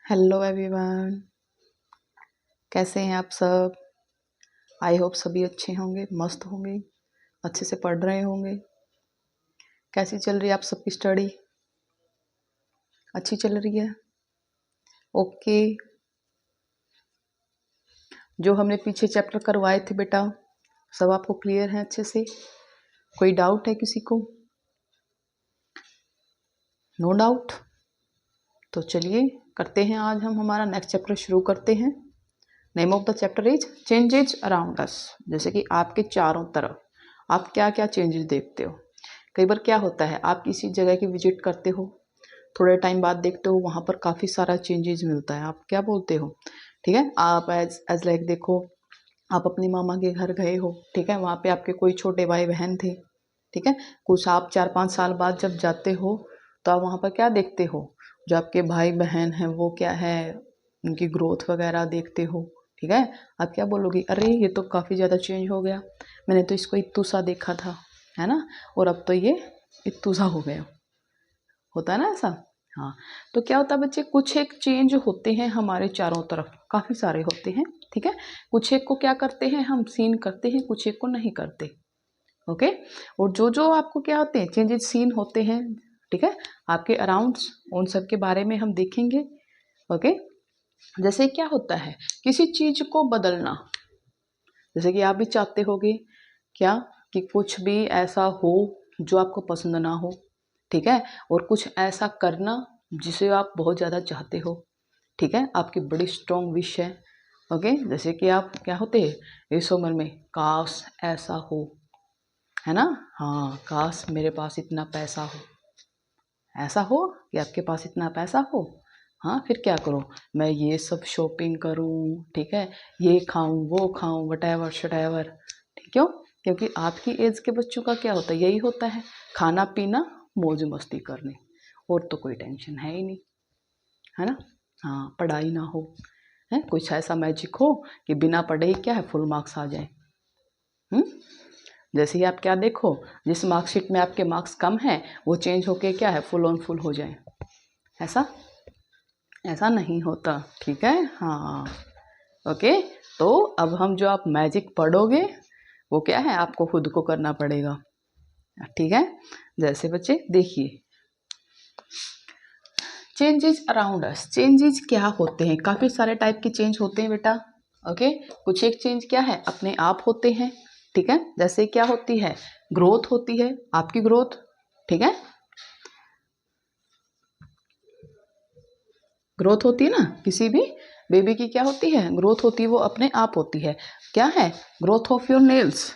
Hello everyone, कैसे हैं आप सब। आई होप सभी अच्छे होंगे, मस्त होंगे, अच्छे से पढ़ रहे होंगे। कैसी चल रही है आप सबकी स्टडी? अच्छी चल रही है? ओके। जो हमने पीछे चैप्टर करवाए थे बेटा, सब आपको क्लियर है अच्छे से? कोई डाउट है किसी को? No doubt. तो चलिए करते हैं, आज हम हमारा नेक्स्ट चैप्टर शुरू करते हैं। Name of the chapter is changes around us. जैसे कि आपके चारों तरफ आप क्या क्या चेंजेस देखते हो। कई बार क्या होता है, आप किसी जगह की विजिट करते हो, थोड़े टाइम बाद देखते हो वहाँ पर काफ़ी सारा चेंजेस मिलता है। आप क्या बोलते हो? ठीक है, आप एज लाइक देखो, आप अपनी मामा के घर गए हो, ठीक है, वहाँ पे आपके कोई छोटे भाई बहन थे, ठीक है। कुछ आप 4-5 साल बाद जब जाते हो तो आप वहाँ पर क्या देखते हो, जो आपके भाई बहन हैं वो क्या है, उनकी ग्रोथ वगैरह देखते हो, ठीक है। आप क्या बोलोगे, अरे ये तो काफ़ी ज़्यादा चेंज हो गया, मैंने तो इसको इत्तू सा देखा था, है ना, और अब तो ये इत्तू सा हो गया। होता है ना ऐसा? हाँ। तो क्या होता है बच्चे, कुछ एक चेंज होते हैं हमारे चारों तरफ, काफ़ी सारे होते हैं, ठीक है। कुछ एक को क्या करते हैं हम सीन करते हैं, कुछ एक को नहीं करते। ओके। और जो जो आपको क्या होते हैं चेंजेस सीन होते हैं, ठीक है, आपके अराउंड, उन सब के बारे में हम देखेंगे। ओके। जैसे क्या होता है किसी चीज को बदलना, जैसे कि आप भी चाहते होगे क्या कि कुछ भी ऐसा हो जो आपको पसंद ना हो, ठीक है, और कुछ ऐसा करना जिसे आप बहुत ज़्यादा चाहते हो, ठीक है, आपकी बड़ी स्ट्रॉन्ग विश है। ओके। जैसे कि आप क्या होते हैं इस उम्र में, काश ऐसा हो, है ना। हाँ, काश मेरे पास इतना पैसा हो, ऐसा हो कि आपके पास इतना पैसा हो। हाँ, फिर क्या करो, मैं ये सब शॉपिंग करूँ, ठीक है, ये खाऊं वो खाऊं, वटेवर शटेवर। क्यों? क्योंकि आपकी एज के बच्चों का क्या होता है, यही होता है, खाना पीना मौज मस्ती करने, और तो कोई टेंशन है ही नहीं, है ना। हाँ, पढ़ाई ना हो, है कुछ ऐसा मैजिक हो कि बिना पढ़े ही क्या है फुल मार्क्स आ जाए। जैसे ही आप क्या देखो, जिस मार्कशीट में आपके मार्क्स कम हैं वो चेंज होके क्या है फुल ऑन फुल हो जाए। ऐसा ऐसा नहीं होता, ठीक है। हाँ। ओके। तो अब हम जो आप मैजिक पढ़ोगे वो क्या है आपको खुद को करना पड़ेगा, ठीक है। जैसे बच्चे देखिए, चेंजेस अराउंड अस, चेंजेस क्या होते हैं, काफ़ी सारे टाइप के चेंज होते हैं बेटा। ओके। कुछ एक चेंज क्या है अपने आप होते हैं, ठीक है। जैसे क्या होती है, ग्रोथ होती है, आपकी ग्रोथ, ठीक है, ग्रोथ होती है ना किसी भी बेबी की, क्या होती है ग्रोथ होती है, वो अपने आप होती है। क्या है, ग्रोथ ऑफ योर नेल्स,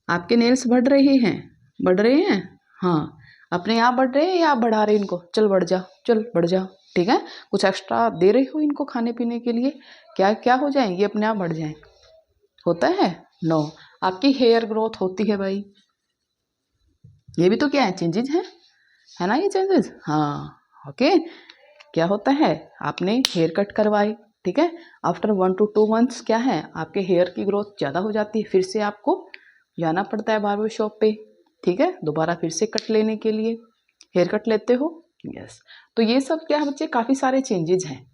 आपके नेल्स बढ़ रहे हैं, हाँ, अपने आप बढ़ रहे हैं या आप बढ़ा रहे हैं इनको, चल बढ़ जा, चल बढ़ जा, ठीक है। कुछ एक्स्ट्रा दे रहे हो इनको खाने पीने के लिए, क्या क्या हो जाए ये अपने आप बढ़ जाए, होता है? नो। आपकी हेयर ग्रोथ होती है भाई, ये भी तो क्या है चेंजेस है ना, ये चेंजेस, हाँ। ओके। क्या होता है, आपने हेयर कट करवाए, ठीक है, आफ्टर 1 to 2 months क्या है आपके हेयर की ग्रोथ ज़्यादा हो जाती है, फिर से आपको जाना पड़ता है बार्बर शॉप पे, ठीक है, दोबारा फिर से कट लेने के लिए हेयर कट लेते हो। यस। तो ये सब क्या है बच्चे, काफ़ी सारे चेंजेस हैं,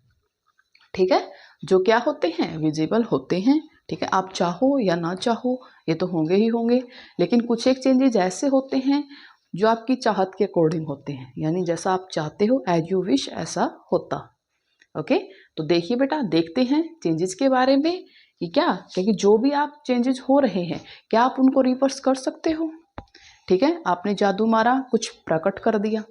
ठीक है, जो क्या होते हैं विजिबल होते हैं, ठीक है, आप चाहो या ना चाहो ये तो होंगे ही होंगे। लेकिन कुछ एक चेंजेस ऐसे होते हैं जो आपकी चाहत के अकॉर्डिंग होते हैं, यानी जैसा आप चाहते हो एज यू विश ऐसा होता। ओके। तो देखिए बेटा, देखते हैं चेंजेस के बारे में कि क्या, क्योंकि जो भी आप चेंजेस हो रहे हैं क्या आप उनको रिवर्स कर सकते हो, ठीक है। आपने जादू मारा, कुछ प्रकट कर दिया,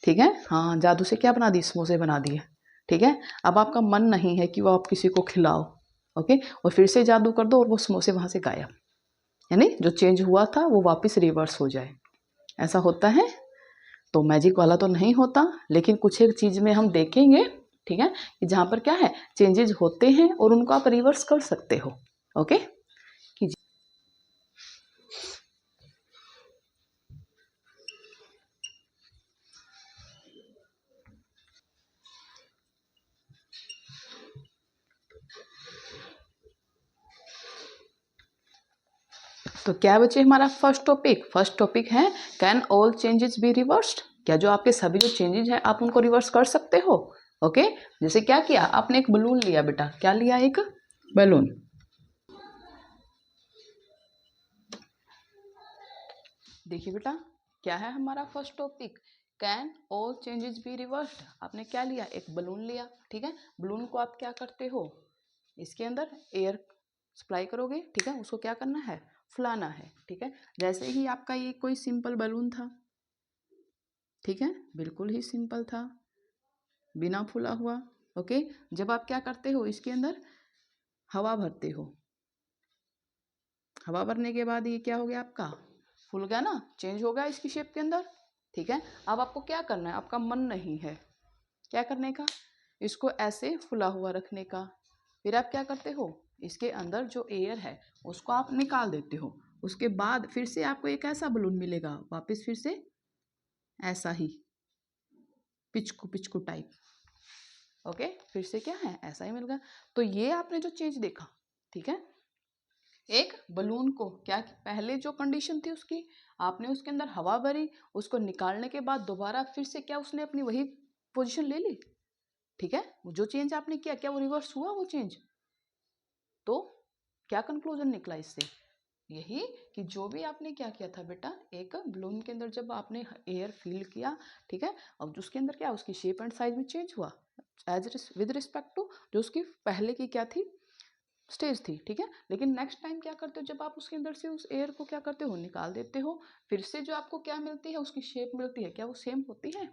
ठीक है, हाँ, जादू से क्या बना दी, समोसे बना दिए, ठीक है। अब आपका मन नहीं है कि वो आप किसी को खिलाओ, ओके, और फिर से जादू कर दो और वो समोसे वहाँ से गायब, यानी जो चेंज हुआ था वो वापस रिवर्स हो जाए, ऐसा होता है। तो मैजिक वाला तो नहीं होता, लेकिन कुछ एक चीज़ में हम देखेंगे, ठीक है, कि जहाँ पर क्या है चेंजेस होते हैं और उनको आप रिवर्स कर सकते हो। ओके। कीजिए। तो क्या बचे हमारा फर्स्ट टॉपिक है can all changes be reversed, क्या जो आपके सभी जो चेंजेस हैं आप उनको रिवर्स कर सकते हो? ओके, जैसे क्या किया आपने, एक बलून लिया बेटा, क्या लिया, एक बलून। देखिए बेटा, क्या है हमारा first topic, can all changes be reversed. आपने क्या लिया, एक बलून लिया, ठीक है। बलून को आप क्या करते हो, इसके अंदर एयर सप्लाई करोगे, ठीक है, उसको क्या करना है, फुलाना है, ठीक है। जैसे ही आपका ये कोई सिंपल बलून था, ठीक है, बिल्कुल ही सिंपल था, बिना फूला हुआ। ओके, जब आप क्या करते हो, इसके अंदर हवा भरते हो, हवा भरने के बाद ये क्या हो गया आपका, फूल गया ना, चेंज हो गया इसकी शेप के अंदर, ठीक है। अब आपको क्या करना है, आपका मन नहीं है क्या करने का, इसको ऐसे फुला हुआ रखने का। फिर आप क्या करते हो, इसके अंदर जो एयर है उसको आप निकाल देते हो। उसके बाद फिर से आपको एक ऐसा बलून मिलेगा, वापस फिर से ऐसा ही पिचकू पिचकू टाइप। ओके, फिर से क्या है, ऐसा ही मिलेगा। तो ये आपने जो चेंज देखा, ठीक है, एक बलून को क्या, पहले जो कंडीशन थी उसकी, आपने उसके अंदर हवा भरी, उसको निकालने के बाद दोबारा फिर से क्या उसने अपनी वही पोजीशन ले ली, ठीक है। जो चेंज आपने किया, क्या वो रिवर्स हुआ वो चेंज। तो क्या कंक्लूजन निकला इससे, यही कि जो भी आपने क्या किया था बेटा, एक बलून के अंदर जब आपने एयर फील किया, ठीक है, अब उसके अंदर क्या उसकी शेप एंड साइज में चेंज हुआ, एज विद रिस्पेक्ट टू जो उसकी पहले की क्या थी, स्टेज थी, ठीक है। लेकिन नेक्स्ट टाइम क्या करते हो, जब आप उसके अंदर से उस एयर को क्या करते हो, निकाल देते हो, फिर से जो आपको क्या मिलती है, उसकी शेप मिलती है, क्या वो सेम होती है,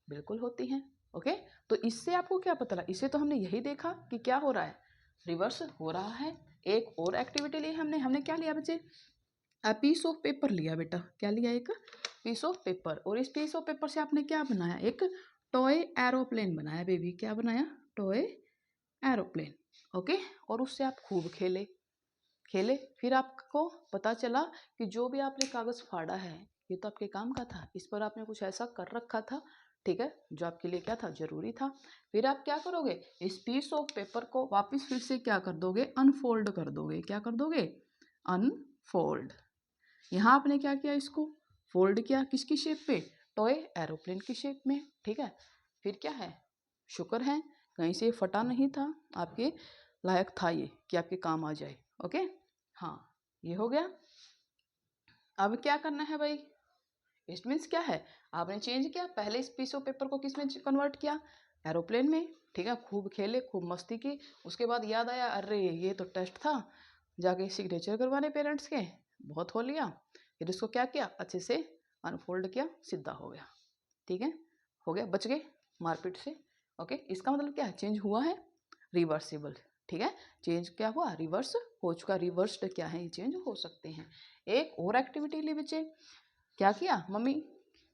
बिल्कुल होती है। ओके, तो इससे आपको क्या पता लगा, इससे तो हमने यही देखा कि क्या हो रहा है, रिवर्स हो रहा है। एक और एक्टिविटी ली हमने, हमने क्या लिया बच्चे, पीस ऑफ पेपर लिया बेटा, क्या लिया, एक पीस ऑफ पेपर, और इस पीस ऑफ पेपर से आपने क्या बनाया, एक टॉय एरोप्लेन बनाया बेबी, क्या बनाया, टॉय एरोप्लेन। ओके, और उससे आप खूब खेले खेले, फिर आपको पता चला कि जो भी आपने कागज फाड़ा है ये तो आपके काम का था, इस पर आपने कुछ ऐसा कर रखा था, ठीक है, जो आपके लिए क्या था, जरूरी था। फिर आप क्या करोगे, इस पीस ऑफ पेपर को वापस फिर से क्या कर दोगे, अनफोल्ड कर दोगे, क्या कर दोगे, अनफोल्ड। यहाँ आपने क्या किया, इसको फोल्ड किया, किसकी शेप पे, टॉय एरोप्लेन की शेप में, ठीक है। फिर क्या है, शुक्र है कहीं से फटा नहीं था, आपके लायक था ये कि आपके काम आ जाए। ओके, हाँ, ये हो गया। अब क्या करना है भाई, इट मीन्स क्या है, आपने चेंज किया, पहले इस पीस ऑफ पेपर को किस में कन्वर्ट किया, एरोप्लेन में, ठीक है, खूब खेले, खूब मस्ती की। उसके बाद याद आया, अरे ये तो टेस्ट था, जाके सिग्नेचर करवाने पेरेंट्स के, बहुत हो लिया। फिर इसको क्या किया, अच्छे से अनफोल्ड किया, सीधा हो गया, ठीक है, हो गया, बच गए मारपीट से। ओके, इसका मतलब क्या है, चेंज हुआ है, रिवर्सिबल, ठीक है, चेंज क्या हुआ, रिवर्स हो चुका, रिवर्स्ड क्या है, चेंज हो सकते हैं। एक और एक्टिविटी ले बच्चे, क्या किया, मम्मी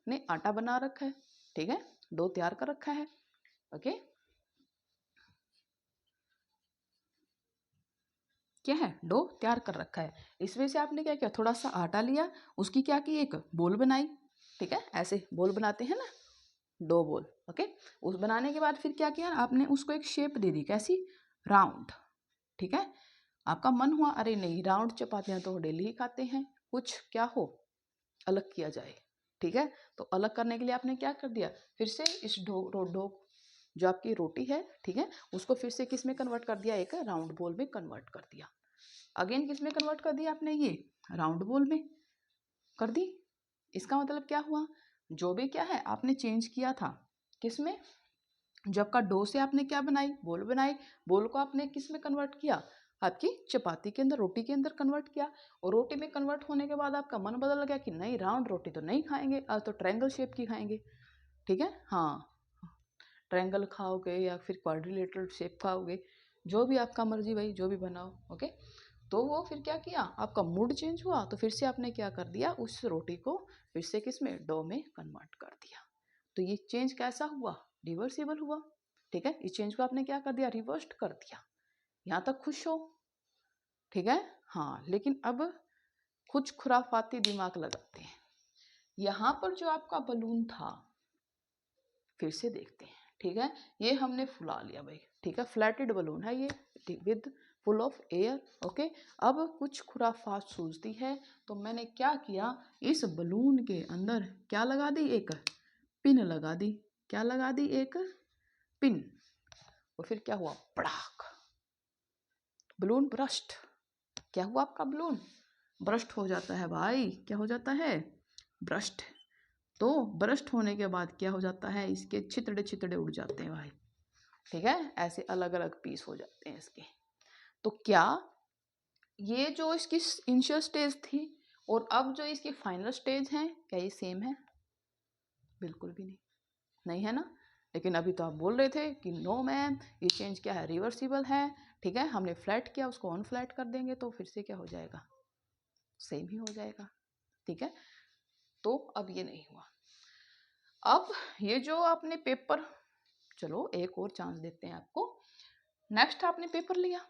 ने आटा बना रखा है, ठीक है, डो तैयार कर रखा है। ओके, क्या है, डो तैयार कर रखा है, इसमें से आपने क्या किया, थोड़ा सा आटा लिया, उसकी क्या की, एक बोल बनाई, ठीक है, ऐसे बोल बनाते हैं ना, डो बोल। ओके, उस बनाने के बाद फिर क्या किया आपने, उसको एक शेप दे दी, कैसी, राउंड, ठीक है। आपका मन हुआ, अरे नहीं राउंड चपातियां तो डेली ही खाते हैं, कुछ क्या हो, अलग किया जाए, ठीक है। तो अलग करने के लिए आपने क्या कर दिया, फिर से इस डो जो आपकी रोटी है, ठीक है, उसको फिर से किस में कन्वर्ट कर दिया, एक राउंड बॉल में कन्वर्ट कर दिया। अगेन किस में कन्वर्ट कर दिया आपने, ये राउंड बॉल में कर दी। इसका मतलब क्या हुआ, जो भी क्या है आपने चेंज किया था, किस में, जो आपका डो से आपने क्या बनाई, बोल बनाई, बोल को आपने किस में कन्वर्ट किया, आपकी चपाती के अंदर, रोटी के अंदर कन्वर्ट किया। और रोटी में कन्वर्ट होने के बाद आपका मन बदल गया कि नहीं राउंड रोटी तो नहीं खाएंगे, आज तो ट्रायंगल शेप की खाएंगे, ठीक है, हाँ, ट्रायंगल खाओगे या फिर क्वाड्रिलेटरल शेप खाओगे, जो भी आपका मर्जी भाई, जो भी बनाओ। ओके, तो वो फिर क्या किया, आपका मूड चेंज हुआ, तो फिर से आपने क्या कर दिया, उस रोटी को फिर से किस में, डो में कन्वर्ट कर दिया। तो ये चेंज कैसा हुआ, रिवर्सिबल हुआ, ठीक है। इस चेंज को आपने क्या कर दिया, रिवर्स्ड कर दिया। यहाँ तक खुश हो, ठीक है, हाँ। लेकिन अब कुछ खुराफाती दिमाग लगाते हैं, यहाँ पर जो आपका बलून था, फिर से देखते हैं, ठीक है, ये हमने फुला लिया भाई, ठीक है, फ्लैटेड बलून है ये, with full of air. Okay, अब कुछ खुराफात सूझती है, तो मैंने क्या किया, इस बलून के अंदर क्या लगा दी, एक पिन लगा दी, क्या लगा दी, एक पिन, और फिर क्या हुआ, पड़ाक, बलून ब्रस्ट। क्या हुआ आपका बलून ब्रस्ट हो जाता है भाई, क्या हो जाता है, ब्रस्ट। तो ब्रस्ट होने के बाद क्या हो जाता है, इसके छितड़े छितड़े उड़ जाते हैं भाई, ठीक है, ऐसे अलग अलग पीस हो जाते हैं इसके। तो क्या ये जो इसकी इनिशियल स्टेज थी और अब जो इसकी फाइनल स्टेज है, क्या ये सेम है? बिल्कुल भी नहीं, नहीं है ना। लेकिन अभी तो आप बोल रहे थे कि नो मैम ये चेंज क्या है, रिवर्सिबल है, ठीक है, हमने फ्लैट किया, उसको अनफ्लैट कर देंगे तो फिर से क्या हो जाएगा, सेम ही हो जाएगा, ठीक है। तो अब ये नहीं हुआ। अब ये जो आपने पेपर, चलो एक और चांस देते हैं आपको। नेक्स्ट आपने पेपर लिया,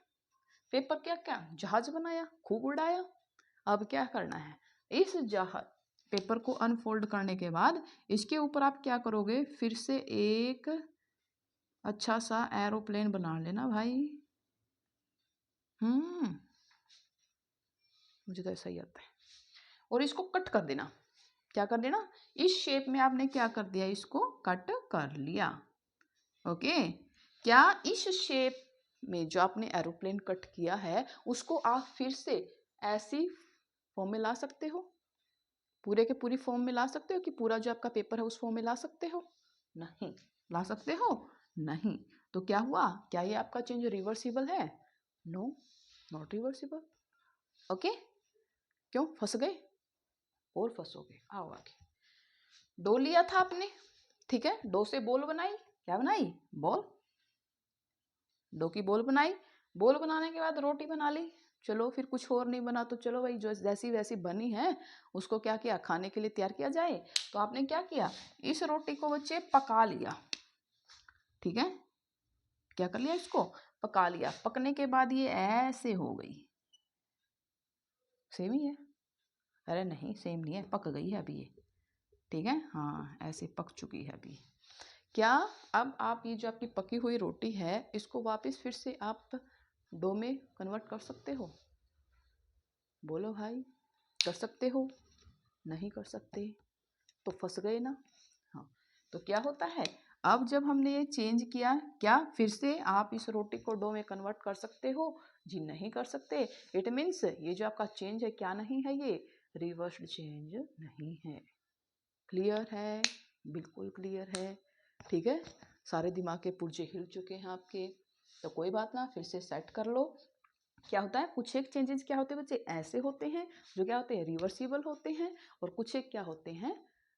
पेपर क्या क्या जहाज बनाया, खूब उड़ाया। अब क्या करना है, इस जहाज पेपर को अनफोल्ड करने के बाद इसके ऊपर आप क्या करोगे, फिर से एक अच्छा सा एरोप्लेन बना लेना भाई। मुझे तो ऐसा ही आता है। और इसको कट कर देना, क्या कर देना, इस शेप में आपने क्या कर दिया, इसको कट कर लिया। ओके, क्या इस शेप में जो आपने एरोप्लेन कट किया है उसको आप फिर से ऐसी फॉर्म में ला सकते हो, पूरे के पूरी फॉर्म में ला सकते हो कि पूरा जो आपका पेपर है उस फॉर्म में ला सकते हो? नहीं ला सकते हो, नहीं। तो क्या हुआ, क्या ये आपका चेंज रिवर्सिबल है? No, not reversible. ओके, क्यों फंस गए और फंसोगे। आओ आगे, डो लिया था आपने, ठीक है, डो से बॉल बनाई, क्या बनाई, बॉल, डो की बॉल बनाई, बॉल बनाने के बाद रोटी बना ली। चलो फिर कुछ और नहीं बना तो चलो भाई जो जैसी वैसी बनी है उसको क्या किया, खाने के लिए तैयार किया जाए। तो आपने क्या किया, इस रोटी को बच्चे पका लिया, ठीक है, क्या कर लिया, इसको पका लिया। पकने के बाद ये ऐसे हो गई, सेम ही है, अरे नहीं सेम नहीं है, पक गई है अभी ये, ठीक है, हाँ ऐसे पक चुकी है अभी। क्या अब आप ये जो आपकी पकी हुई रोटी है इसको वापस फिर से आप डो में कन्वर्ट कर सकते हो? बोलो भाई, कर सकते हो? नहीं कर सकते, तो फंस गए ना। हाँ, तो क्या होता है, अब जब हमने ये चेंज किया, क्या फिर से आप इस रोटी को डो में कन्वर्ट कर सकते हो? जी नहीं कर सकते। इट मीन्स ये जो आपका चेंज है क्या नहीं है, ये रिवर्स्ड चेंज नहीं है। क्लियर है, बिल्कुल क्लियर है, ठीक है। सारे दिमाग के पुर्जे हिल चुके हैं आपके, तो कोई बात ना, फिर से सेट कर लो। क्या होता है, कुछ एक चेंजेस क्या होते हैं बच्चे, ऐसे होते हैं जो क्या होते हैं, रिवर्सिबल होते हैं, और कुछ एक क्या होते हैं,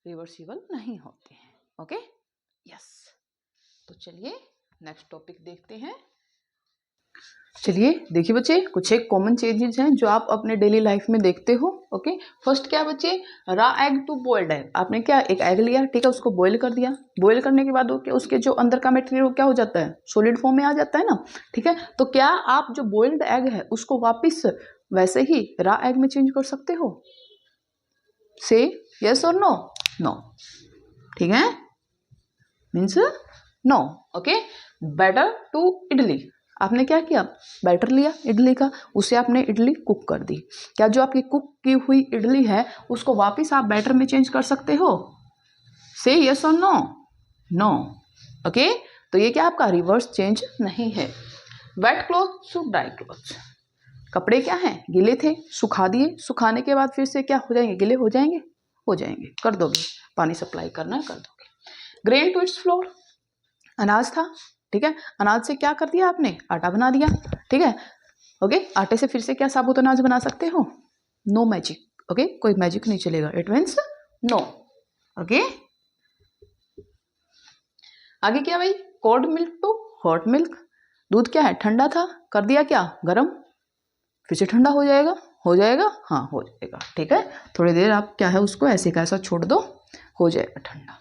रिवर्सिबल नहीं होते हैं। Okay, yes. तो चलिए नेक्स्ट टॉपिक देखते हैं। चलिए देखिए बच्चे, कुछ एक कॉमन चेंजेस हैं जो आप अपने डेली लाइफ में देखते हो। ओके, फर्स्ट क्या बच्चे, रा एग टू बॉइल्ड एग। आपने क्या एक एग लिया, ठीक है, उसको बॉईल कर दिया, बॉईल करने के बाद उसके जो अंदर का मटेरियल क्या हो जाता है, सॉलिड फॉर्म में आ जाता है ना, ठीक है। तो क्या आप जो बॉइल्ड एग है उसको वापिस वैसे ही रा एग में चेंज कर सकते हो? से यस और नो? नो, ठीक है, means no. Okay, batter to idli, आपने क्या किया, बैटर लिया इडली का, उसे आपने इडली कुक कर दी। क्या जो आपकी कुक की हुई इडली है उसको वापस आप बैटर में चेंज कर सकते हो? से यस और नो? नो। ओके, तो ये क्या आपका रिवर्स चेंज नहीं है। Wet cloth to dry cloth, कपड़े क्या हैं, गिले थे, सुखा दिए, सुखाने के बाद फिर से क्या हो जाएंगे, गिले हो जाएंगे, हो जाएंगे, कर दोगे, पानी सप्लाई करना कर दोगे। ग्रेन टू इट्स फ्लोर, अनाज था, ठीक है, अनाज से क्या कर दिया आपने, आटा बना दिया, ठीक है। ओके, आटे से फिर से क्या साबुत अनाज बना सकते हो? नो मैजिक, ओके, कोई मैजिक नहीं चलेगा, इट मीन्स नो। ओके, आगे क्या भाई, cold milk to hot milk, दूध क्या है, ठंडा था, कर दिया क्या, गरम, फिर से ठंडा हो जाएगा, हो जाएगा, हाँ हो जाएगा, ठीक है, थोड़ी देर आप क्या है उसको ऐसे का ऐसा छोड़ दो, हो जाएगा ठंडा।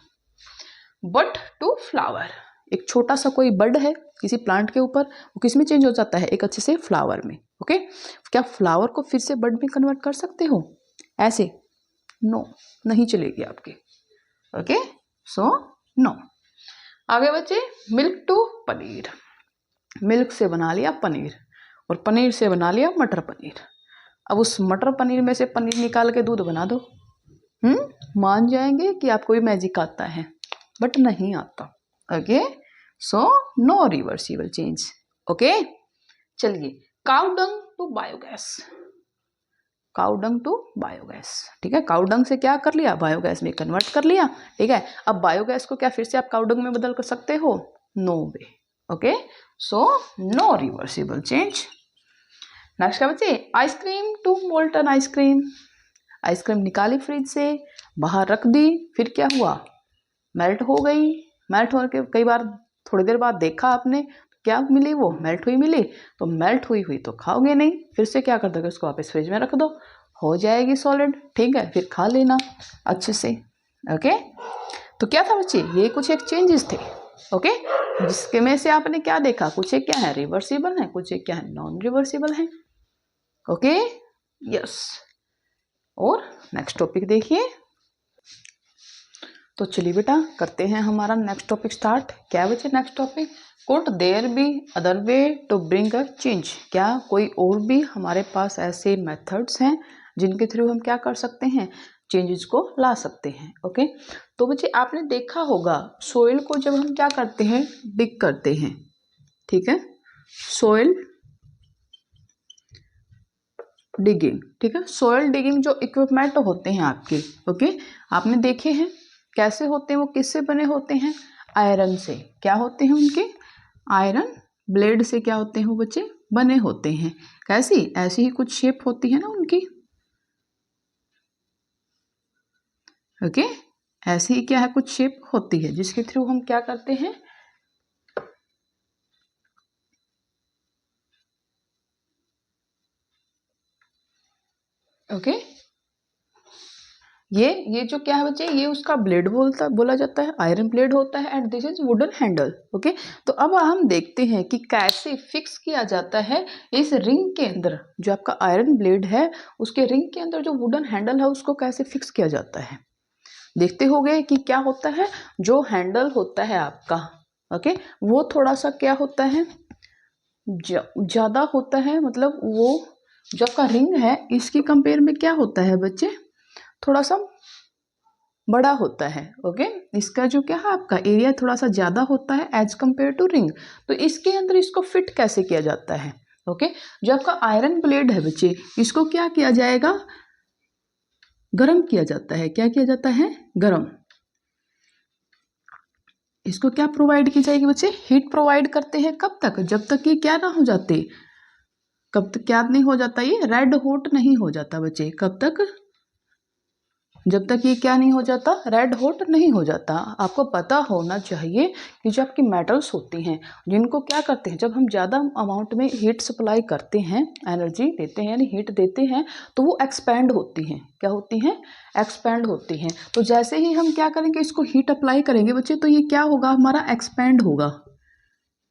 बट टू फ्लावर, एक छोटा सा कोई बड है किसी प्लांट के ऊपर, वो किस में चेंज हो जाता है, एक अच्छे से फ्लावर में। ओके, क्या फ्लावर को फिर से बड में कन्वर्ट कर सकते हो ऐसे? नो, नहीं चलेगी आपकी। Okay, so no. आगे बच्चे, मिल्क टू पनीर, मिल्क से बना लिया पनीर और पनीर से बना लिया मटर पनीर। अब उस मटर पनीर में से पनीर निकाल के दूध बना दो। मान जाएंगे कि आपको भी मैजिक आता है, बट नहीं आता। Okay, so no reversible change. Okay, चलिए cow dung to biogas, cow dung to biogas, ठीक है। काउ डंग से क्या कर लिया, बायोगैस में कन्वर्ट कर लिया, ठीक है। अब बायोगैस को क्या फिर से आप काउ डंग में बदल कर सकते हो, no way. Okay, so no reversible change. Next क्या बच्चे, ice cream to molten ice cream, ice cream निकाली फ्रिज से, बाहर रख दी, फिर क्या हुआ, मेल्ट हो गई। मेल्ट होकर कई बार थोड़ी देर बाद देखा आपने, क्या मिली, वो मेल्ट हुई मिली, तो मेल्ट हुई हुई तो खाओगे नहीं, फिर से क्या कर दोगे, उसको वापस फ्रिज में रख दो, हो जाएगी सॉलिड, ठीक है, फिर खा लेना अच्छे से। ओके, तो क्या था बच्चे, ये कुछ एक चेंजेस थे। ओके, जिसके में से आपने क्या देखा, कुछ एक क्या है रिवर्सिबल है, कुछ एक क्या है नॉन रिवर्सिबल है। Okay, yes. और नेक्स्ट टॉपिक देखिए, तो चलिए बेटा करते हैं हमारा नेक्स्ट टॉपिक स्टार्ट। क्या बचे next topic, could there be other way to bring a change, क्या कोई और भी हमारे पास ऐसे मेथड्स हैं जिनके थ्रू हम क्या कर सकते हैं, चेंजेस को ला सकते हैं। ओके, तो बच्चे आपने देखा होगा सोइल को जब हम क्या करते हैं, डिग करते हैं, ठीक है, सोइल डिगिंग, ठीक है। सोइल डिगिंग जो इक्विपमेंट होते हैं आपके, ओके, आपने देखे हैं कैसे होते हैं, वो किससे बने होते हैं, आयरन से। क्या होते हैं उनके, आयरन ब्लेड से क्या होते हैं वो बच्चे, बने होते हैं। कैसी, ऐसी ही कुछ शेप होती है ना उनकी। ओके, ऐसी ही क्या है, कुछ शेप होती है जिसके थ्रू हम क्या करते हैं, ओके, ये जो क्या है बच्चे, ये उसका ब्लेड बोला जाता है, आयरन ब्लेड होता है, and this is wooden handle. Okay, तो अब हम देखते हैं कि कैसे फिक्स किया जाता है इस रिंग के अंदर, जो आपका आयरन ब्लेड है उसके रिंग के अंदर जो वुडन हैंडल है उसको कैसे फिक्स किया जाता है। देखते होंगे कि क्या होता है, जो हैंडल होता है आपका, ओके, वो थोड़ा सा क्या होता है, ज्यादा होता है, मतलब वो जो आपका रिंग है इसकी कंपेयर में क्या होता है बच्चे, थोड़ा सा बड़ा होता है। ओके, इसका जो क्या है आपका एरिया थोड़ा सा ज्यादा होता है एज कंपेयर टू रिंग। तो इसके अंदर इसको फिट कैसे किया जाता है, ओके, जो आपका आयरन ब्लेड है बच्चे, इसको क्या किया जाएगा, गरम किया जाता है। क्या किया जाता है, गरम। इसको क्या प्रोवाइड की जाएगी बच्चे, हीट प्रोवाइड करते हैं। कब तक, जब तक ये क्या ना हो जाते, कब तक क्या नहीं हो जाता, ये रेड हॉट नहीं हो जाता बच्चे। कब तक, जब तक ये क्या नहीं हो जाता, रेड हॉट नहीं हो जाता। आपको पता होना चाहिए कि जो आपकी मेटल्स होती हैं जिनको क्या करते हैं, जब हम ज़्यादा अमाउंट में हीट सप्लाई करते हैं, एनर्जी देते हैं यानी हीट देते हैं, तो वो एक्सपैंड होती हैं। क्या होती हैं, एक्सपैंड होती हैं। तो जैसे ही हम क्या करेंगे, इसको हीट अप्लाई करेंगे बच्चे, तो ये क्या होगा, हमारा एक्सपैंड होगा।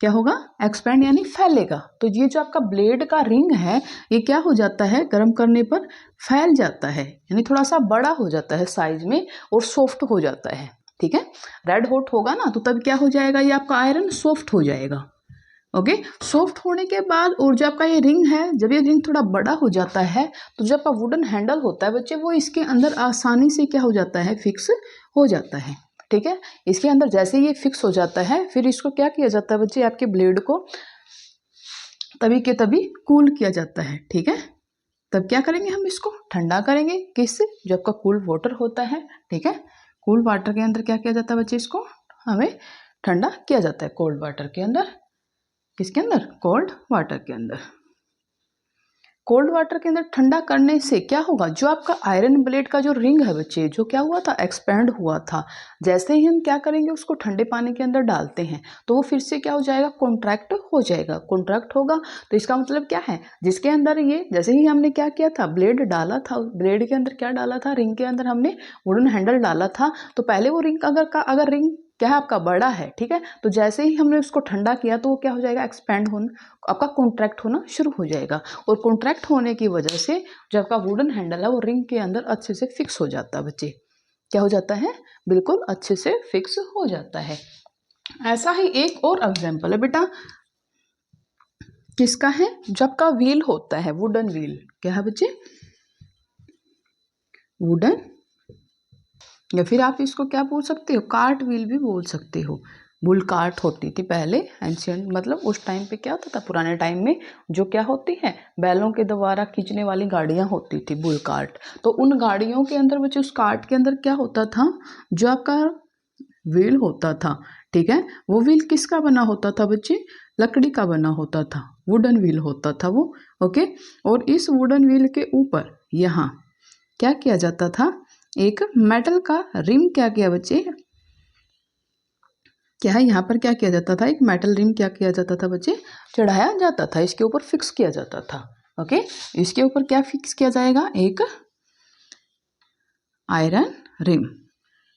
क्या होगा, एक्सपैंड यानी फैलेगा। तो ये जो आपका ब्लेड का रिंग है ये क्या हो जाता है, गर्म करने पर फैल जाता है, यानी थोड़ा सा बड़ा हो जाता है साइज में और सॉफ्ट हो जाता है। ठीक है, रेड हॉट होगा ना तो तब क्या हो जाएगा, ये आपका आयरन सॉफ्ट हो जाएगा। ओके, सॉफ्ट होने के बाद और जो आपका ये रिंग है, जब ये रिंग थोड़ा बड़ा हो जाता है तो जो आपका वुडन हैंडल होता है बच्चे, वो इसके अंदर आसानी से क्या हो जाता है, फिक्स हो जाता है। ठीक है, इसके अंदर जैसे ये फिक्स हो जाता है, फिर इसको क्या किया जाता है बच्चे, आपके ब्लेड को तभी के तभी कूल किया जाता है। ठीक है, तब क्या करेंगे, हम इसको ठंडा करेंगे। किससे, जो आपका कूल वाटर होता है। ठीक है, कूल वाटर के अंदर क्या किया जाता है बच्चे, इसको हमें ठंडा किया जाता है कोल्ड वाटर के अंदर। किसके अंदर, कोल्ड वाटर के अंदर। कोल्ड वाटर के अंदर ठंडा करने से क्या होगा, जो आपका आयरन ब्लेड का जो रिंग है बच्चे, जो क्या हुआ था, एक्सपैंड हुआ था, जैसे ही हम क्या करेंगे, उसको ठंडे पानी के अंदर डालते हैं तो वो फिर से क्या हो जाएगा, कॉन्ट्रैक्ट हो जाएगा। कॉन्ट्रैक्ट होगा तो इसका मतलब क्या है, जिसके अंदर ये जैसे ही हमने क्या किया था, ब्लेड डाला था, ब्लेड के अंदर क्या डाला था, रिंग के अंदर हमने वुडन हैंडल डाला था। तो पहले वो रिंग अगर रिंग क्या है आपका बड़ा है, ठीक है, तो जैसे ही हमने उसको ठंडा किया तो वो क्या हो जाएगा, एक्सपैंड होना, आपका कॉन्ट्रैक्ट होना शुरू हो जाएगा। और कॉन्ट्रैक्ट होने की वजह से जो आपका वुडन हैंडल है वो रिंग के अंदर अच्छे से फिक्स हो जाता है बच्चे। क्या हो जाता है, बिल्कुल अच्छे से फिक्स हो जाता है। ऐसा ही एक और एग्जांपल है बेटा, किसका है, जब का व्हील होता है, वुडन व्हील। क्या है बच्चे, वुडन, या फिर आप इसको क्या बोल सकते हो, कार्ट व्हील भी बोल सकते हो। बुल कार्ट होती थी पहले, एंशियंट मतलब उस टाइम पे क्या होता था, पुराने टाइम में जो क्या होती है, बैलों के द्वारा खींचने वाली गाड़ियां होती थी, बुल कार्ट। तो उन गाड़ियों के अंदर बच्चे, उस कार्ट के अंदर क्या होता था, जो आपका व्हील होता था, ठीक है, वो व्हील किसका बना होता था बच्चे, लकड़ी का बना होता था, वुडन व्हील होता था वो। ओके, और इस वुडन व्हील के ऊपर यहाँ क्या किया जाता था, एक मेटल का रिम क्या किया बच्चे, क्या है यहाँ पर क्या किया जाता था, एक मेटल रिम क्या किया जाता था बच्चे, चढ़ाया जाता था, इसके ऊपर फिक्स किया जाता था। ओके, इसके ऊपर क्या फिक्स किया जाएगा, एक आयरन रिम।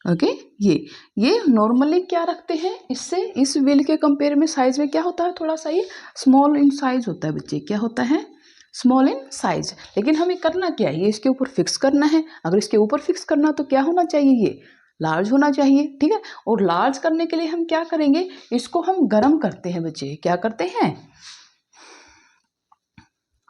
ओके, ये नॉर्मली क्या रखते हैं, इससे इस व्हील के कंपेयर में साइज में क्या होता है, थोड़ा सा ये स्मॉल इन साइज होता है बच्चे, क्या होता है, स्मॉल इन साइज। लेकिन हमें करना क्या है, ये इसके ऊपर फिक्स करना है। अगर इसके ऊपर फिक्स करना तो क्या होना चाहिए, ये लार्ज होना चाहिए, ठीक है। और लार्ज करने के लिए हम क्या करेंगे, इसको हम गर्म करते हैं बच्चे, क्या करते हैं,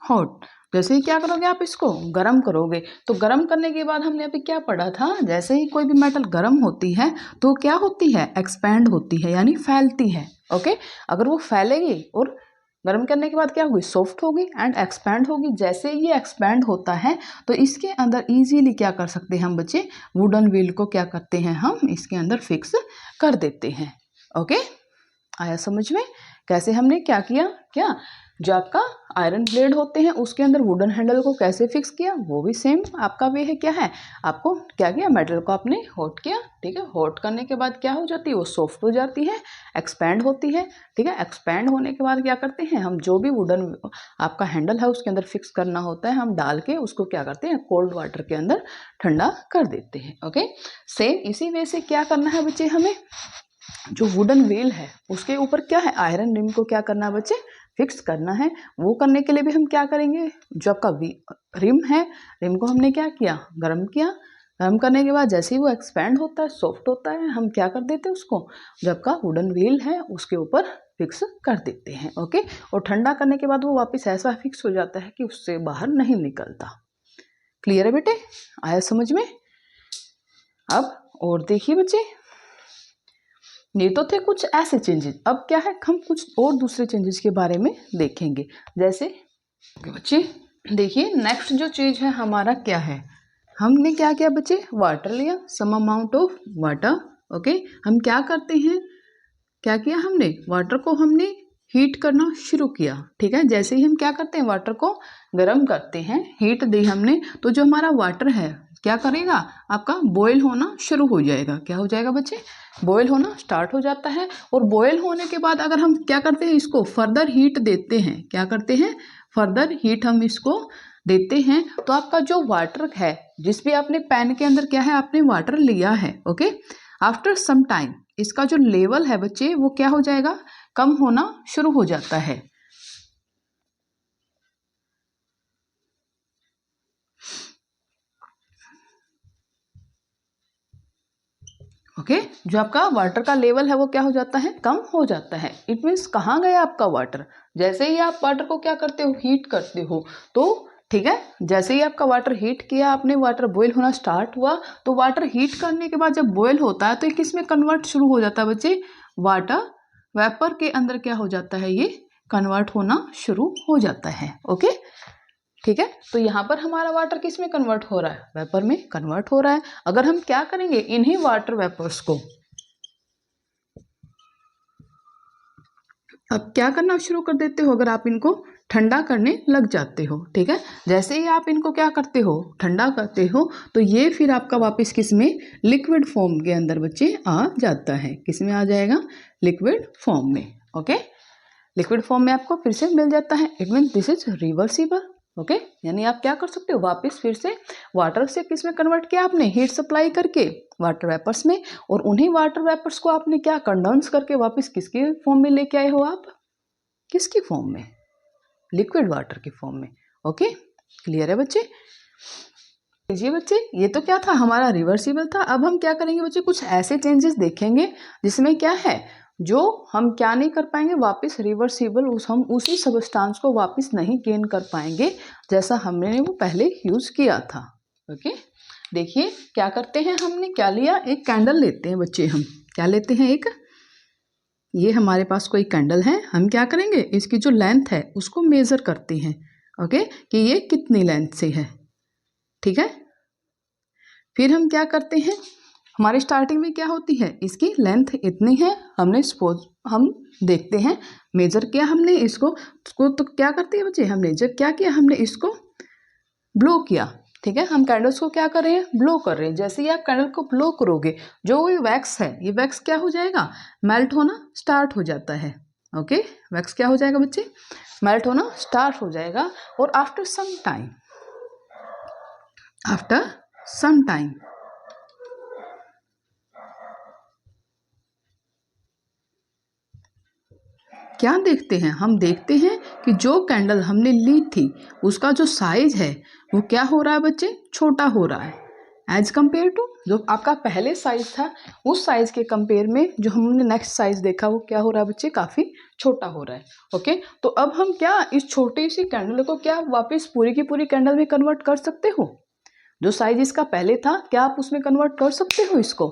हॉट। जैसे ही क्या करोगे आप, इसको गरम करोगे, तो गरम करने के बाद हमने अभी क्या पढ़ा था, जैसे ही कोई भी मेटल गरम होती है तो क्या होती है, एक्सपैंड होती है, यानी फैलती है। ओके, अगर वो फैलेगी और गरम करने के बाद क्या होगी, सॉफ्ट होगी एंड एक्सपैंड होगी। जैसे ये एक्सपैंड होता है तो इसके अंदर इजीली क्या कर सकते हैं हम बच्चे, वुडन व्हील को क्या करते हैं हम, इसके अंदर फिक्स कर देते हैं। ओके, आया समझ में, कैसे हमने क्या किया, क्या जो आपका आयरन ब्लेड होते हैं उसके अंदर वुडन हैंडल को कैसे फिक्स किया, वो भी सेम आपका वे है, क्या है, आपको क्या किया, मेटल को आपने हॉट किया, ठीक है। हॉट करने के बाद क्या हो जाती है, वो सॉफ्ट हो जाती है, एक्सपैंड होती है, ठीक है। एक्सपैंड होने के बाद क्या करते हैं हम, जो भी वुडन आपका हैंडल है उसके अंदर फिक्स करना होता है, हम डाल के उसको क्या करते हैं, कोल्ड वाटर के अंदर ठंडा कर देते हैं। ओके, सेम इसी वे से क्या करना है बच्चे, हमें जो वुडन व्हील है उसके ऊपर क्या है, आयरन रिम को क्या करना है बच्चे, फिक्स करना है। वो करने के लिए भी हम क्या करेंगे, जो आपका रिम है, रिम को हमने क्या किया, गर्म किया। गर्म करने के बाद जैसे ही वो एक्सपैंड होता है, सॉफ्ट होता है, हम क्या कर देते हैं उसको, जो आपका वुडन व्हील है उसके ऊपर फिक्स कर देते हैं। ओके, और ठंडा करने के बाद वो वापस ऐसा फिक्स हो जाता है कि उससे बाहर नहीं निकलता। क्लियर है बेटे, आया समझ में। अब और देखिए बच्चे, ये तो थे कुछ ऐसे चेंजेस, अब क्या है, हम कुछ और दूसरे चेंजेस के बारे में देखेंगे। जैसे बच्चे देखिए, नेक्स्ट जो चीज है हमारा क्या है, हमने क्या किया बच्चे, वाटर लिया, some amount of water. Okay, हम क्या करते हैं, क्या किया हमने, वाटर को हमने हीट करना शुरू किया, ठीक है। जैसे ही हम क्या करते हैं, वाटर को गर्म करते हैं, हीट दी हमने, तो जो हमारा वाटर है क्या करेगा, आपका बॉयल होना शुरू हो जाएगा। क्या हो जाएगा बच्चे, बॉयल होना स्टार्ट हो जाता है। और बॉयल होने के बाद अगर हम क्या करते हैं, इसको फर्दर हीट देते हैं, क्या करते हैं, फर्दर हीट हम इसको देते हैं, तो आपका जो वाटर है, जिस भी आपने पैन के अंदर क्या है, आपने वाटर लिया है, ओके, आफ्टर सम टाइम इसका जो लेवल है बच्चे, वो क्या हो जाएगा, कम होना शुरू हो जाता है। ओके, जो आपका वाटर का लेवल है वो क्या हो जाता है, कम हो जाता है। इट मीन्स कहाँ गया आपका वाटर, जैसे ही आप वाटर को क्या करते हो, हीट करते हो, तो ठीक है, जैसे ही आपका वाटर हीट किया आपने, वाटर बॉईल होना स्टार्ट हुआ, तो वाटर हीट करने के बाद जब बॉईल होता है तो ये किस में कन्वर्ट शुरू हो जाता है बच्चे, वाटर वेपर के अंदर क्या हो जाता है, ये कन्वर्ट होना शुरू हो जाता है। ओके, ठीक है, तो यहाँ पर हमारा वाटर किस में कन्वर्ट हो रहा है, वेपर में कन्वर्ट हो रहा है। अगर हम क्या करेंगे, इन्हीं वाटर वेपर्स को अब क्या करना शुरू कर देते हो, अगर आप इनको ठंडा करने लग जाते हो, ठीक है। जैसे ही आप इनको क्या करते हो, ठंडा करते हो, तो ये फिर आपका वापस किस में, लिक्विड फॉर्म के अंदर बच्चे आ जाता है। किस में आ जाएगा, लिक्विड फॉर्म में। ओके, लिक्विड फॉर्म में आपको फिर से मिल जाता है। It mean this is reversible. Okay, यानी आप क्या कर सकते हो, वापस फिर से वाटर से किस में कन्वर्ट किया आपने, हीट सप्लाई करके वाटर वेपर्स में, और उन्हीं वाटर वेपर्स को आपने क्या कंडेंस करके वापस किसके फॉर्म में लेके आए हो आप, किसकी फॉर्म में, लिक्विड वाटर की फॉर्म में। ओके, क्लियर है बच्चे। जी बच्चे, ये तो क्या था, हमारा रिवर्सिबल था। अब हम क्या करेंगे बच्चे, कुछ ऐसे चेंजेस देखेंगे जिसमें क्या है, जो हम क्या नहीं कर पाएंगे, वापस रिवर्सिबल हम उसी सबस्टांस को वापस नहीं गेन कर पाएंगे जैसा हमने वो पहले यूज किया था। ओके, देखिए क्या करते हैं, हमने क्या लिया, एक कैंडल लेते हैं बच्चे, हम क्या लेते हैं, एक ये हमारे पास कोई कैंडल है, हम क्या करेंगे, इसकी जो लेंथ है उसको मेज़र करते हैं, ओके, कि ये कितनी लेंथ से है, ठीक है। फिर हम क्या करते हैं, हमारी स्टार्टिंग में क्या होती है, इसकी लेंथ इतनी है, हमने सपोज हम देखते हैं मेजर किया हमने इसको तो क्या करते हैं बच्चे, हमने जब क्या किया, हमने इसको ब्लो किया, ठीक है। हम कैंडल्स को क्या कर रहे हैं, ब्लो कर रहे हैं। जैसे ही आप कैंडल को ब्लो करोगे, जो ये वैक्स है, ये वैक्स क्या हो जाएगा, मेल्ट होना स्टार्ट हो जाता है, ओके। वैक्स क्या हो जाएगा बच्चे, मेल्ट होना स्टार्ट हो जाएगा। और आफ्टर सम टाइम क्या देखते हैं, हम देखते हैं कि जो कैंडल हमने ली थी उसका जो साइज है वो क्या हो रहा है बच्चे, छोटा हो रहा है, एज कंपेयर टू जो आपका पहले साइज था उस साइज के कंपेयर में जो हमने नेक्स्ट साइज देखा वो क्या हो रहा है बच्चे, काफ़ी छोटा हो रहा है, ओके। तो अब हम क्या इस छोटी सी कैंडल को क्या वापस पूरी की पूरी कैंडल में कन्वर्ट कर सकते हो, जो साइज इसका पहले था, क्या आप उसमें कन्वर्ट कर सकते हो इसको,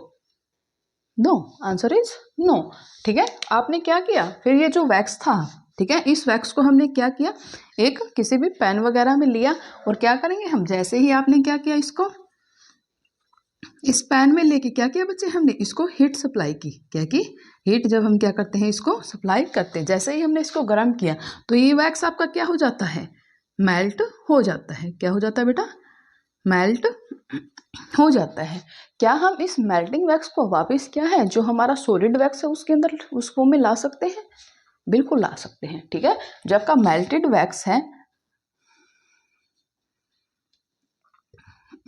नो, आंसर इज नो, ठीक है। आपने क्या किया, फिर ये जो वैक्स था, ठीक है, इस वैक्स को हमने क्या किया, एक किसी भी पेन वगैरह में लिया और क्या करेंगे हम, जैसे ही आपने क्या किया, इसको इस पैन में लेके क्या किया बच्चे, हमने इसको हीट सप्लाई की, क्या की, हीट जब हम क्या करते हैं, इसको सप्लाई करते हैं, जैसे ही हमने इसको गर्म किया तो ये वैक्स आपका क्या हो जाता है, मेल्ट हो जाता है, क्या हो जाता है बेटा, मेल्ट हो जाता है। क्या हम इस मेल्टिंग वैक्स को वापस क्या है, जो हमारा सॉलिड वैक्स है उसके अंदर उस फॉर्म में ला सकते हैं, बिल्कुल ला सकते हैं, ठीक है। जब का मेल्टेड वैक्स है,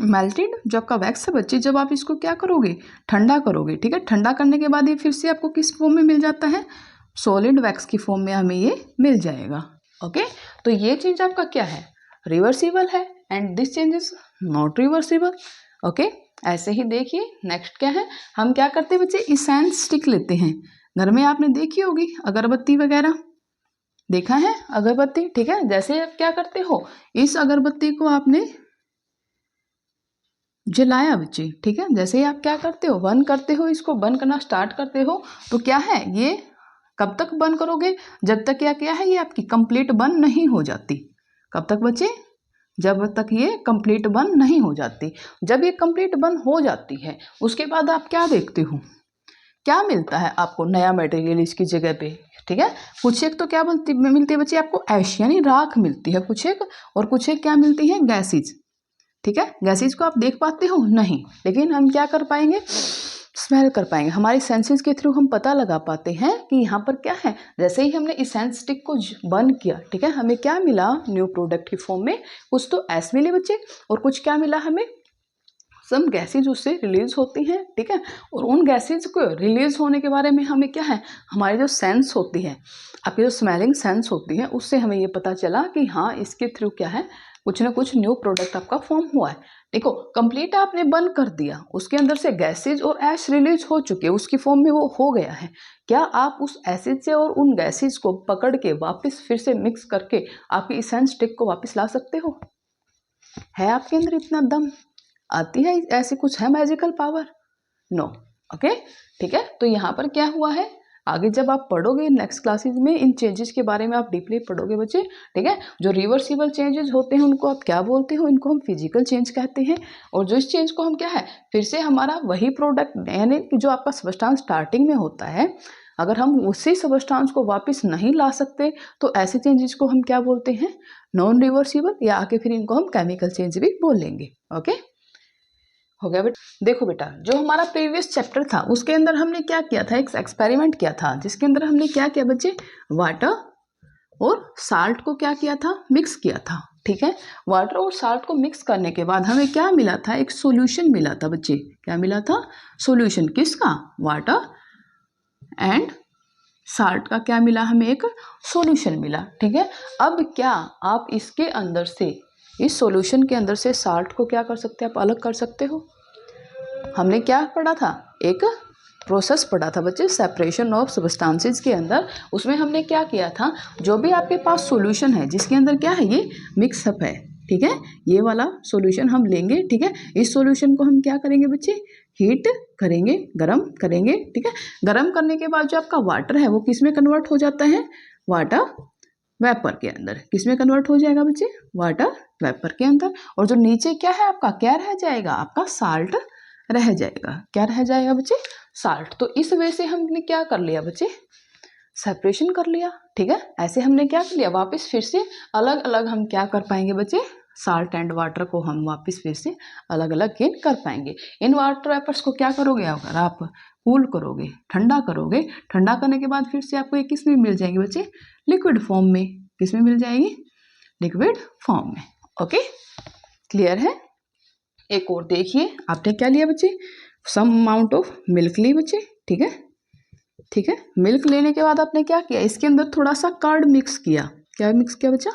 मेल्टेड जब का वैक्स है बच्चे, जब आप इसको क्या करोगे, ठंडा करोगे, ठीक है। ठंडा करने के बाद ये फिर से आपको किस फॉर्म में मिल जाता है, सॉलिड वैक्स की फॉर्म में हमें ये मिल जाएगा, ओके। तो ये चेंज आपका क्या है, रिवर्सिबल है, and this change is not reversible, okay. ऐसे ही देखिए नेक्स्ट क्या है, हम क्या करते हैं बच्चे, इसेंस स्टिक लेते हैं, घर में आपने देखी होगी अगरबत्ती वगैरह, देखा है अगरबत्ती, ठीक है। जैसे आप क्या करते हो, इस अगरबत्ती को आपने जलाया बच्चे, ठीक है, जैसे ही आप क्या करते हो, बंद करते हो, इसको बंद करना स्टार्ट करते हो, तो क्या है, ये कब तक बंद करोगे, जब तक क्या है, ये आपकी कंप्लीट बंद नहीं हो जाती, कब तक बच्चे, जब तक ये कंप्लीट बंद नहीं हो जाती। जब ये कंप्लीट बंद हो जाती है उसके बाद आप क्या देखते हो, क्या मिलता है आपको नया मटेरियल इसकी जगह पे, ठीक है। कुछ एक तो क्या मिलती है बच्चे, आपको ऐश यानी राख मिलती है कुछ एक, और कुछ एक क्या मिलती है, गैसेज, ठीक है। गैसेज को आप देख पाते हो नहीं, लेकिन हम क्या कर पाएंगे, स्मेल कर पाएंगे, हमारे सेंसेस के थ्रू हम पता लगा पाते हैं कि यहाँ पर क्या है। जैसे ही हमने इस सेंस स्टिक को बंद किया, ठीक है, हमें क्या मिला, न्यू प्रोडक्ट की फॉर्म में कुछ तो ऐस मिले बच्चे, और कुछ क्या मिला हमें, सम गैसेज उससे रिलीज होती हैं, ठीक है। और उन गैसेज को रिलीज होने के बारे में हमें क्या है, हमारी जो सेंस होती है, आपकी जो स्मेलिंग सेंस होती है, उससे हमें ये पता चला कि हाँ इसके थ्रू क्या है, कुछ ना कुछ न्यू प्रोडक्ट आपका फॉर्म हुआ है। देखो कंप्लीट आपने बंद कर दिया, उसके अंदर से गैसेज और ऐश रिलीज हो चुके हैं, उसकी फॉर्म में वो हो गया है। क्या आप उस एसिड से और उन गैसेज को पकड़ के वापस फिर से मिक्स करके आपकी इसेंस स्टिक को वापस ला सकते हो, है आपके अंदर इतना दम, आती है ऐसी कुछ है मैजिकल पावर, नो, ओके, ठीक है। तो यहाँ पर क्या हुआ है, आगे जब आप पढ़ोगे नेक्स्ट क्लासेस में इन चेंजेस के बारे में आप डीपली पढ़ोगे बच्चे, ठीक है। जो रिवर्सिबल चेंजेस होते हैं उनको आप क्या बोलते हो, इनको हम फिजिकल चेंज कहते हैं। और जो इस चेंज को हम क्या है, फिर से हमारा वही प्रोडक्ट यानी कि जो आपका सबस्टांस स्टार्टिंग में होता है, अगर हम उसी सबस्टांस को वापस नहीं ला सकते तो ऐसे चेंजेस को हम क्या बोलते हैं, नॉन रिवर्सिबल, या आगे फिर इनको हम केमिकल चेंज भी बोल लेंगे, ओके। हो गया बेटा। देखो बेटा, जो हमारा प्रीवियस चैप्टर था उसके अंदर हमने क्या किया था, एक एक्सपेरिमेंट किया था, जिसके अंदर हमने क्या किया बच्चे, वाटर और साल्ट को क्या किया था, मिक्स किया था, ठीक है। वाटर और साल्ट को मिक्स करने के बाद हमें क्या मिला था, एक सॉल्यूशन मिला था बच्चे, क्या मिला था, सॉल्यूशन, किसका, वाटर एंड साल्ट का क्या मिला, हमें एक सॉल्यूशन मिला, ठीक है। अब क्या आप इसके अंदर से, इस सॉल्यूशन के अंदर से साल्ट को क्या कर सकते हैं, आप अलग कर सकते हो। हमने क्या पढ़ा था, एक प्रोसेस पढ़ा था बच्चे, सेपरेशन ऑफ सब्सटेंसेस के अंदर, उसमें हमने क्या किया था, जो भी आपके पास सॉल्यूशन है जिसके अंदर क्या है, ये मिक्सअप है, ठीक है, ये वाला सॉल्यूशन हम लेंगे, ठीक है। इस सॉल्यूशन को हम क्या करेंगे बच्चे, हीट करेंगे, गरम करेंगे, ठीक है। गरम करने के बाद जो आपका वाटर है वो किस में कन्वर्ट हो जाता है, वाटर वेपर के अंदर। किस में कन्वर्ट हो जाएगा बच्चे, वाटर वेपर के अंदर। और जो नीचे क्या है आपका, क्या रह जाएगा, आपका साल्ट रह जाएगा। क्या रह जाएगा बच्चे, साल्ट। तो इस वजह से हमने क्या कर लिया बच्चे, सेपरेशन कर लिया, ठीक है। ऐसे हमने क्या कर लिया, वापस फिर से अलग अलग हम क्या कर पाएंगे बच्चे, साल्ट एंड वाटर को हम वापस फिर से अलग अलग गेन कर पाएंगे। इन वाटर वेपर्स को क्या करोगे, अगर आप कूल करोगे, ठंडा करोगे, ठंडा करने के बाद फिर से आपको ये किस में मिल जाएंगे बच्चे, लिक्विड फॉर्म में। किस में मिल जाएगी, लिक्विड फॉर्म में। ओके, क्लियर है। एक और देखिए, आपने क्या लिया बच्चे, सम अमाउंट ऑफ मिल्क ली बच्चे, ठीक है, ठीक है। मिल्क लेने के बाद आपने क्या किया, इसके अंदर थोड़ा सा कर्ड मिक्स किया। क्या मिक्स किया बच्चा,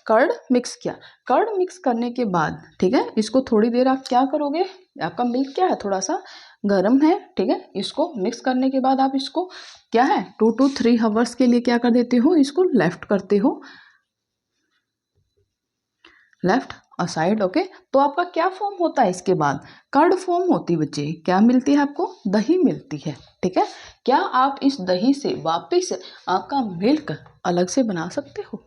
कर्ड मिक्स किया। कर्ड मिक्स करने के बाद, ठीक है, इसको थोड़ी देर आप क्या करोगे, आपका मिल्क क्या है, थोड़ा सा गर्म है, ठीक है। इसको मिक्स करने के बाद आप इसको क्या है 2 to 3 आवर्स के लिए क्या कर देते हो, इसको लेफ्ट करते हो, लेफ्ट असाइड। ओके, तो आपका क्या फॉर्म होता है, इसके बाद कर्ड फॉर्म होती है बच्चे। क्या मिलती है आपको, दही मिलती है, ठीक है। क्या आप इस दही से वापस आपका मिल्क अलग से बना सकते हो,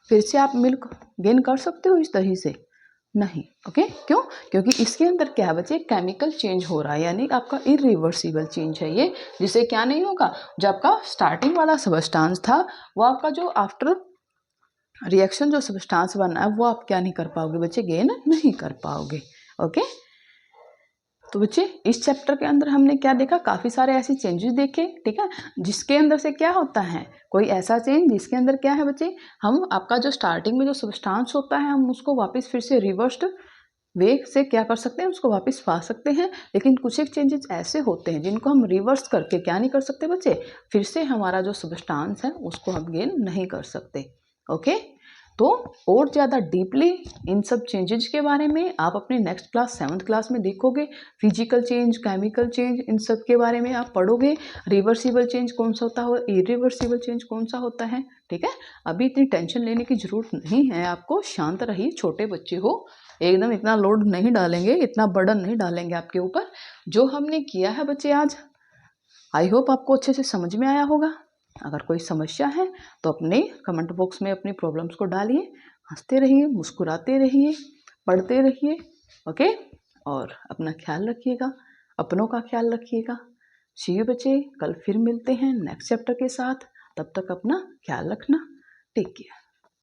फिर से आप मिल्क गेन कर सकते हो इस दही से, नहीं। ओके, क्यों, क्योंकि इसके अंदर क्या है बच्चे, केमिकल चेंज हो रहा है, यानी आपका इरिवर्सिबल चेंज है ये, जिससे क्या नहीं होगा, जो आपका स्टार्टिंग वाला सब्सटेंस था वो आपका जो आफ्टर रिएक्शन जो सब्सटेंस बना है वो आप क्या नहीं कर पाओगे बच्चे, गेन नहीं कर पाओगे। ओके, तो बच्चे इस चैप्टर के अंदर हमने क्या देखा, काफ़ी सारे ऐसे चेंजेस देखे, ठीक है, जिसके अंदर से क्या होता है, कोई ऐसा चेंज जिसके अंदर क्या है बच्चे, हम आपका जो स्टार्टिंग में जो सब्सटेंस होता है हम उसको वापस फिर से रिवर्स्ड वे से क्या कर सकते हैं, उसको वापस पा सकते हैं। लेकिन कुछ एक चेंजेस ऐसे होते हैं जिनको हम रिवर्स करके क्या नहीं कर सकते बच्चे, फिर से हमारा जो सब्सटेंस है उसको हम गेन नहीं कर सकते। ओके, तो और ज़्यादा डीपली इन सब चेंजेज के बारे में आप अपने नेक्स्ट क्लास 7th क्लास में देखोगे। फिजिकल चेंज, केमिकल चेंज, इन सब के बारे में आप पढ़ोगे। रिवर्सिबल चेंज कौन सा होता है, इरिवर्सिबल चेंज कौन सा होता है, ठीक है। अभी इतनी टेंशन लेने की ज़रूरत नहीं है आपको, शांत रहिए, छोटे बच्चे हो, एकदम इतना लोड नहीं डालेंगे, इतना बर्डन नहीं डालेंगे आपके ऊपर। जो हमने किया है बच्चे आज, आई होप आपको अच्छे से समझ में आया होगा। अगर कोई समस्या है तो अपने कमेंट बॉक्स में अपनी प्रॉब्लम्स को डालिए, हंसते रहिए, मुस्कुराते रहिए, पढ़ते रहिए। ओके, और अपना ख्याल रखिएगा, अपनों का ख्याल रखिएगा। सी यू बच्चे, कल फिर मिलते हैं नेक्स्ट चैप्टर के साथ, तब तक अपना ख्याल रखना, टेक केयर।